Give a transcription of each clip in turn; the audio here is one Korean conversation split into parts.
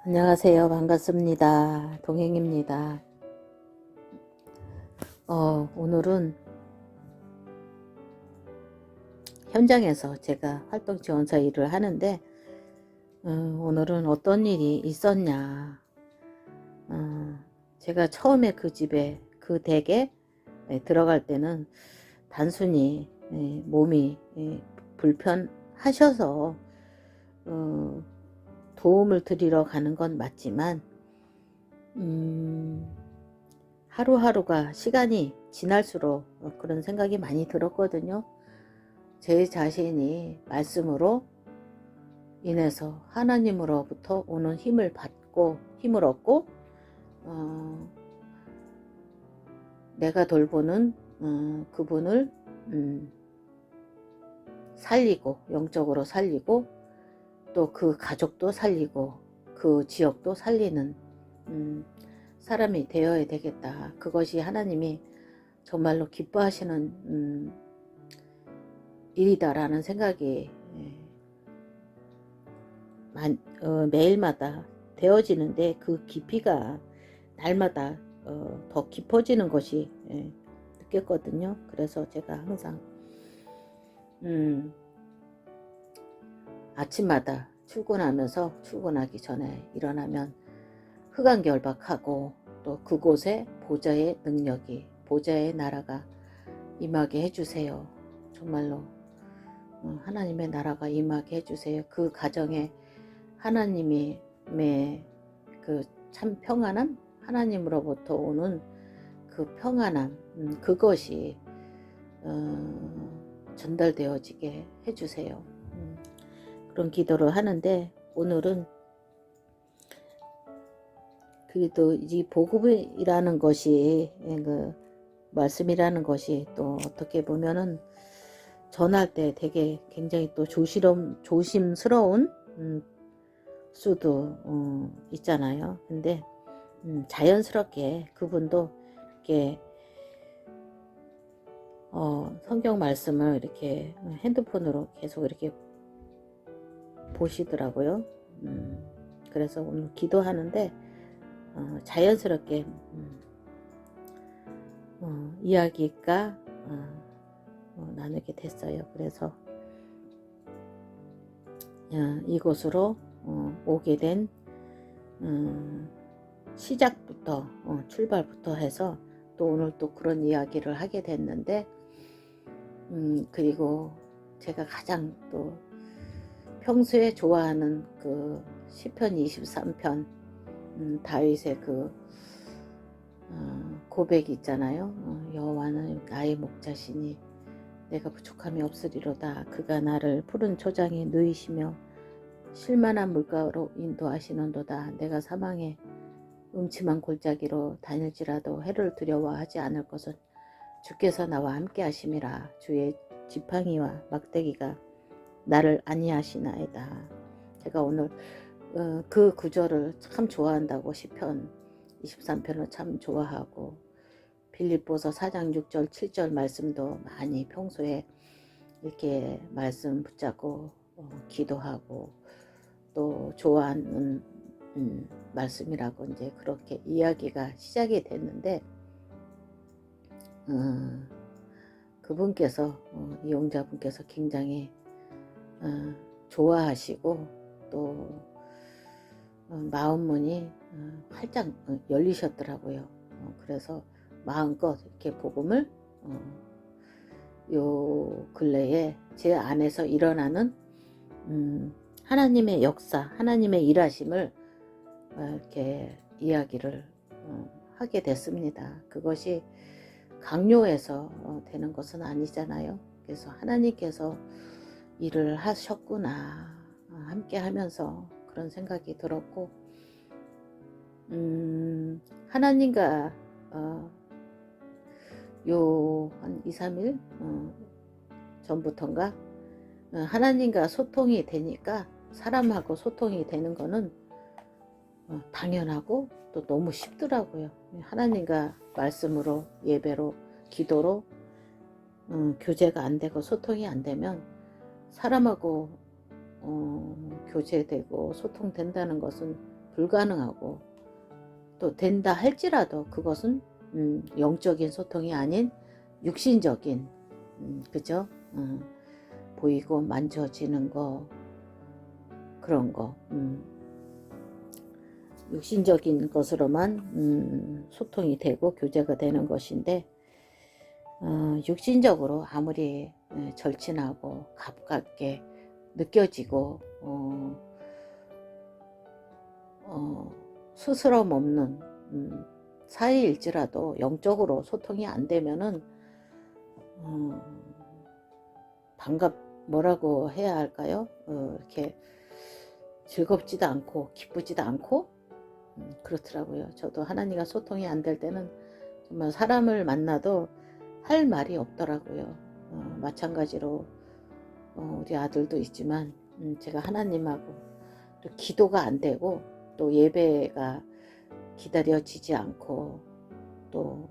안녕하세요. 반갑습니다. 동행입니다. 오늘은 현장에서 제가 활동지원사 일을 하는데 오늘은 어떤 일이 있었냐. 제가 처음에 그 집에 그 댁에 들어갈 때는 단순히 몸이 불편하셔서 도움을 드리러 가는 건 맞지만 하루하루가 시간이 지날수록 그런 생각이 많이 들었거든요. 제 자신이 말씀으로 인해서 하나님으로부터 오는 힘을 얻고 내가 돌보는 그분을 살리고, 영적으로 살리고, 또 그 가족도 살리고 그 지역도 살리는 사람이 되어야 되겠다. 그것이 하나님이 정말로 기뻐하시는 일이다라는 생각이 매일마다 되어지는데, 그 깊이가 날마다 더 깊어지는 것이 느꼈거든요. 그래서 제가 항상 아침마다 출근하기 전에 일어나면 흑암결박하고, 또 그곳에 보좌의 나라가 임하게 해주세요. 정말로 하나님의 나라가 임하게 해주세요. 그 가정에 하나님의 그 참 평안함, 하나님으로부터 오는 그 평안함, 그것이 전달되어지게 해주세요. 그런 기도를 하는데, 오늘은 그래도 이 복음이라는 것이, 그 말씀이라는 것이 또 어떻게 보면은 전할 때 되게 굉장히 또 조심스러운 수도 있잖아요. 근데 자연스럽게 그분도 이렇게 성경 말씀을 이렇게 핸드폰으로 계속 이렇게 보시더라고요. 그래서 오늘 기도하는데 자연스럽게 이야기가 나누게 됐어요. 그래서 이곳으로 오게 된 시작부터 출발부터 해서 또 오늘 또 그런 이야기를 하게 됐는데, 그리고 제가 가장 또 평소에 좋아하는 그 시편 23편 다윗의 그 고백이 있잖아요. 여호와는 나의 목자시니 내가 부족함이 없으리로다. 그가 나를 푸른 초장에 누이시며 쉴만한 물가로 인도하시는도다. 내가 사망의 음침한 골짜기로 다닐지라도 해를 두려워하지 않을 것은 주께서 나와 함께 하심이라. 주의 지팡이와 막대기가 나를 안위하시나이다. 제가 오늘 그 구절을 참 좋아한다고, 시편 23편을 참 좋아하고, 빌립보서 4장 6절 7절 말씀도 많이 평소에 이렇게 말씀 붙잡고 기도하고 또 좋아하는 말씀이라고 이제 그렇게 이야기가 시작이 됐는데, 그분께서 이용자분께서 굉장히 좋아하시고, 또 마음문이 활짝 열리셨더라고요. 그래서 마음껏 이렇게 복음을 요 근래에 제 안에서 일어나는 하나님의 역사, 하나님의 일하심을 이렇게 이야기를 하게 됐습니다. 그것이 강요해서 되는 것은 아니잖아요. 그래서 하나님께서 일을 하셨구나, 함께 하면서 그런 생각이 들었고, 하나님과 요 한 2, 3일 전부턴가 하나님과 소통이 되니까, 사람하고 소통이 되는 거는 당연하고 또 너무 쉽더라고요. 하나님과 말씀으로, 예배로, 기도로 교제가 안 되고 소통이 안 되면 사람하고 교제되고 소통된다는 것은 불가능하고, 또 된다 할지라도 그것은 영적인 소통이 아닌 육신적인, 그죠? 보이고 만져지는 거, 그런 거, 육신적인 것으로만 소통이 되고 교제가 되는 것인데, 육신적으로 아무리 절친하고 가깝게 느껴지고 스스럼 없는 사이일지라도 영적으로 소통이 안 되면은 뭐라고 해야 할까요? 이렇게 즐겁지도 않고 기쁘지도 않고 그렇더라고요. 저도 하나님과 소통이 안 될 때는 정말 사람을 만나도 할 말이 없더라고요. 마찬가지로 우리 아들도 있지만 제가 하나님하고 또 기도가 안 되고 또 예배가 기다려지지 않고 또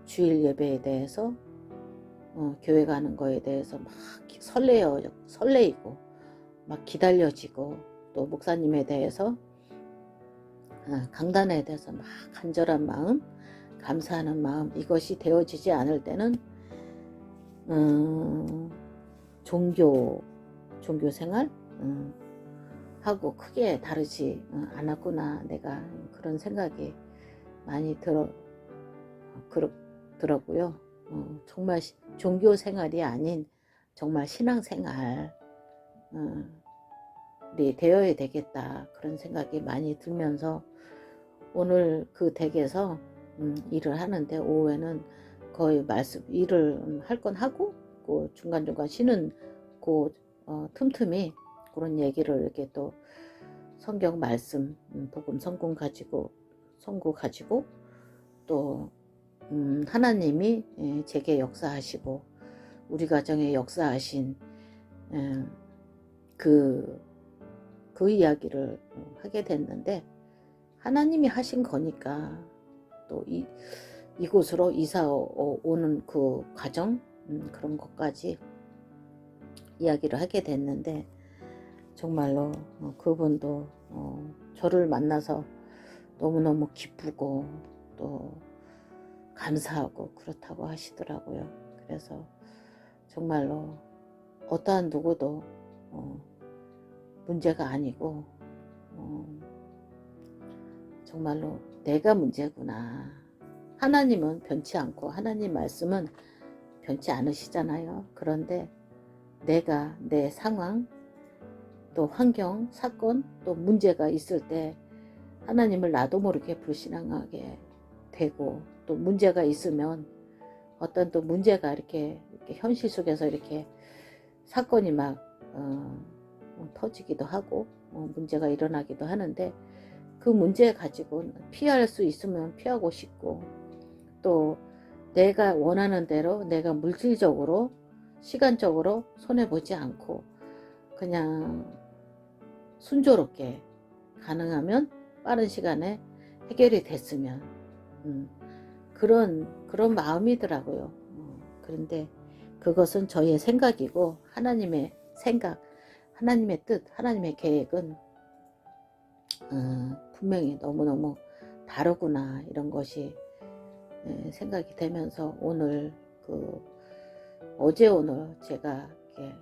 주일 예배에 대해서 교회 가는 거에 대해서 막 설레이고 막 기다려지고 또 목사님에 대해서 강단에 대해서 막 간절한 마음, 감사하는 마음, 이것이 되어지지 않을 때는 종교 생활 하고 크게 다르지 않았구나, 내가 그런 생각이 많이 들었고요. 정말 종교 생활이 아닌 정말 신앙 생활이 되어야 되겠다, 그런 생각이 많이 들면서 오늘 그 댁에서 일을 하는데 오후에는 거의 일을 할 건 하고 그 중간중간 쉬는 그 틈틈이 그런 얘기를 이렇게 또 성경 말씀 복음 성구 가지고 또 하나님이 제게 역사하시고 우리 가정에 역사하신 그 이야기를 하게 됐는데, 하나님이 하신 거니까 또 이곳으로 이사 오는 그 과정, 그런 것까지 이야기를 하게 됐는데, 정말로 그분도 저를 만나서 너무너무 기쁘고 또 감사하고 그렇다고 하시더라고요. 그래서 정말로 어떠한 누구도 문제가 아니고 정말로 내가 문제구나. 하나님은 변치 않고 하나님 말씀은 변치 않으시잖아요. 그런데 내가 내 상황, 또 환경, 사건, 또 문제가 있을 때 하나님을 나도 모르게 불신앙하게 되고, 또 문제가 있으면 어떤 또 문제가 이렇게 현실 속에서 이렇게 사건이 막 터지기도 하고 문제가 일어나기도 하는데, 그 문제 가지고 피할 수 있으면 피하고 싶고, 또 내가 원하는 대로 내가 물질적으로 시간적으로 손해보지 않고 그냥 순조롭게 가능하면 빠른 시간에 해결이 됐으면 그런 마음이더라고요. 그런데 그것은 저의 생각이고 하나님의 생각, 하나님의 뜻, 하나님의 계획은 분명히 너무너무 다르구나, 이런 것이 생각이 되면서 오늘 어제 오늘 제가 이렇게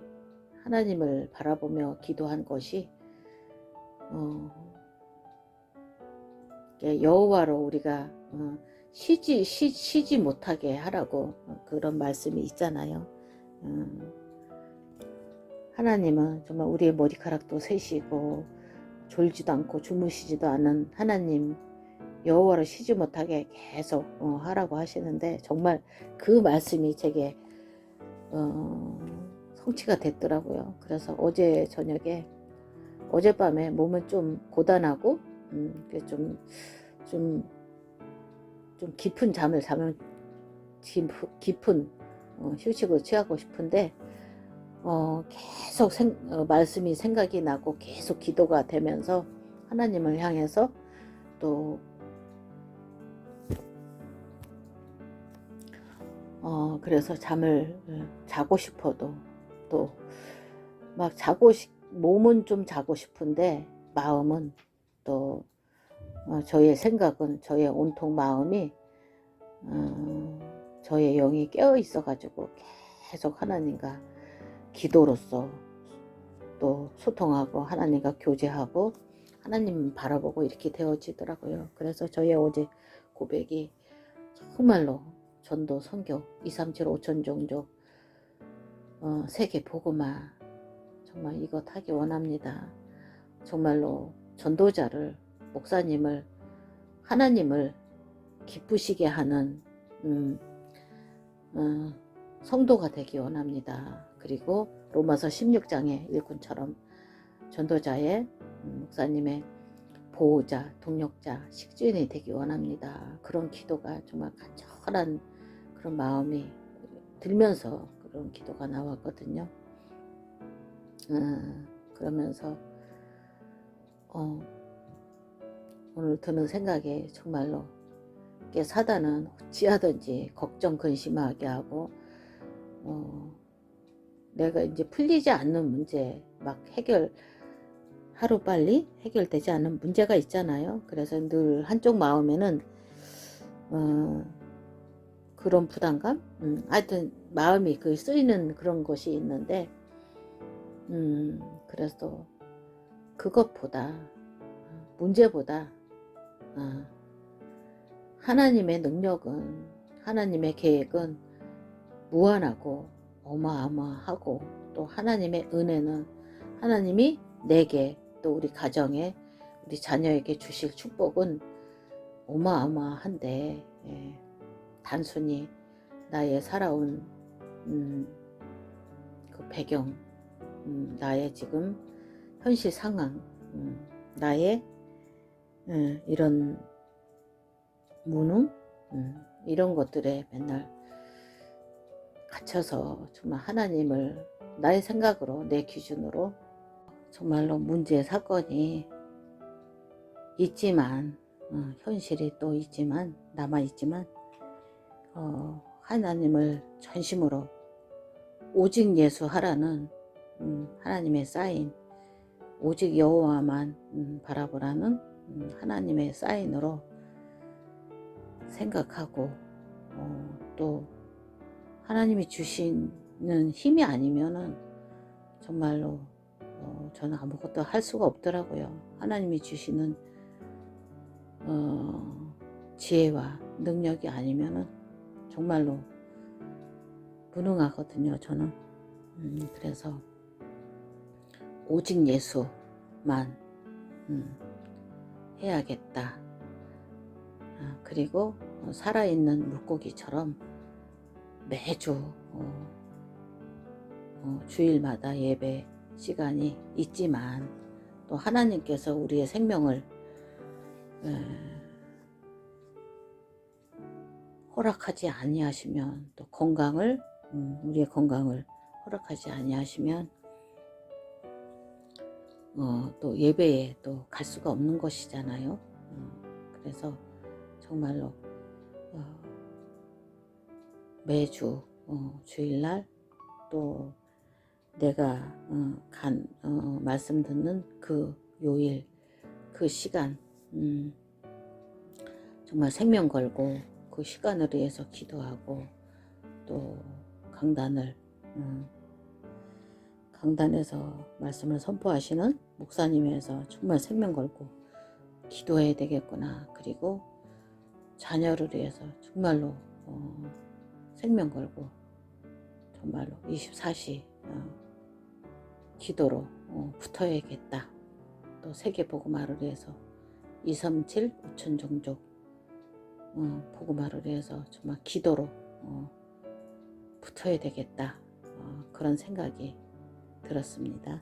하나님을 바라보며 기도한 것이 여호와로 우리가 쉬지 못하게 하라고 그런 말씀이 있잖아요. 하나님은 정말 우리의 머리카락도 세시고 졸지도 않고 주무시지도 않은 하나님, 여호와로 쉬지 못하게 계속 하라고 하시는데, 정말 그 말씀이 제게 성취가 됐더라고요. 그래서 어제 저녁에, 어젯밤에 몸은 좀 고단하고 좀 깊은 잠을 자면 깊은 휴식을 취하고 싶은데 계속 말씀이 생각이 나고 계속 기도가 되면서 하나님을 향해서 또 그래서 잠을 자고 싶어도 또 막 몸은 좀 자고 싶은데 마음은 또 저의 생각은, 저의 온통 마음이 저의 영이 깨어 있어 가지고 계속 하나님과 기도로서 또 소통하고 하나님과 교제하고 하나님 바라보고 이렇게 되어지더라고요. 그래서 저의 어제 고백이 정말로 전도, 선교, 237 5천 종족, 세계 복음화, 정말 이거 하기 원합니다. 정말로 전도자를, 목사님을, 하나님을 기쁘시게 하는 성도가 되기 원합니다. 그리고 로마서 16장의 일꾼처럼 전도자의, 목사님의 보호자, 동력자, 식주인이 되기 원합니다. 그런 기도가 정말 간절한 그런 마음이 들면서 그런 기도가 나왔거든요. 그러면서 오늘 드는 생각에 정말로 사단은 어찌하든지 걱정 근심하게 하고 내가 이제 풀리지 않는 문제, 막 하루빨리 해결되지 않는 문제가 있잖아요. 그래서 늘 한쪽 마음에는 그런 부담감, 하여튼 마음이 쓰이는 그런 것이 있는데, 그래서 그것보다, 문제보다 하나님의 능력은, 하나님의 계획은 무한하고 어마어마하고, 또 하나님의 은혜는 하나님이 내게, 또 우리 가정에, 우리 자녀에게 주실 축복은 어마어마한데, 단순히 나의 살아온 그 배경, 나의 지금 현실 상황, 나의 이런 무능, 이런 것들에 맨날 갇혀서 정말 하나님을 나의 생각으로, 내 기준으로 정말로 문제, 사건이 있지만, 현실이 또 있지만, 남아있지만, 하나님을 전심으로 오직 예수하라는 하나님의 사인, 오직 여호와만 바라보라는 하나님의 사인으로 생각하고, 또 하나님이 주시는 힘이 아니면은 정말로 저는 아무것도 할 수가 없더라고요. 하나님이 주시는 지혜와 능력이 아니면은 정말로 무능하거든요, 저는. 그래서 오직 예수만 해야겠다. 그리고 살아있는 물고기처럼 매주 주일마다 예배 시간이 있지만, 또 하나님께서 우리의 생명을 허락하지 아니하시면, 또 건강을, 우리의 건강을 허락하지 아니하시면 또 예배에 또 갈 수가 없는 것이잖아요. 그래서 정말로 매주 주일날, 또 내가 말씀 듣는 그 요일, 그 시간, 정말 생명 걸고 그 시간을 위해서 기도하고, 또 강단에서 말씀을 선포하시는 목사님에서 정말 생명 걸고 기도해야 되겠구나. 그리고 자녀를 위해서 정말로 생명 걸고 정말로 24시 기도로 붙어야겠다. 또 세계 복음화를 위해서 237 5천 종족 복음화를 위해서 정말 기도로 붙어야 되겠다. 그런 생각이 들었습니다.